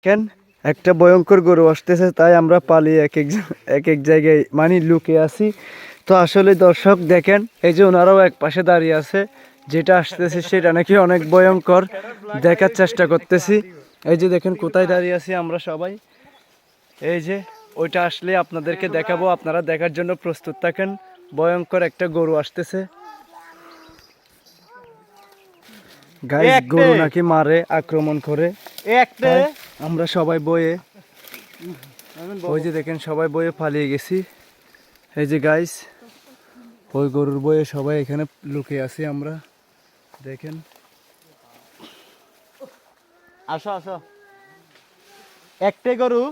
কেন একটা ভয়ঙ্কর গরু আসতেছে, তাই আমরা পালিয়ে এক এক জায়গায় মানে লুকিয়ে আছি। তো আসলে দর্শক দেখেন, এই যে ওনারাও এক পাশে দাঁড়িয়ে আছে, যেটা আসতেছে সেটা নাকি অনেক ভয়ঙ্কর, দেখার চেষ্টা করতেছি। এই যে দেখেন কোথায় দাঁড়িয়ে আছি আমরা সবাই, এই যে ওইটা আসলে আপনাদেরকে দেখাবো, আপনারা দেখার জন্য প্রস্তুত থাকেন। ভয়ঙ্কর একটা গরু আসতেছে গাইস, গরু নাকি মারে, আক্রমণ করে। আমরা সবাই বয়ে, ওই যে দেখেন সবাই বয়ে পালিয়ে গেছি। এই যে গাইস, ওই গরুর বয়ে সবাই এখানে লুকিয়ে আছি আমরা, দেখেন। আসো আসো, একটাই গরু।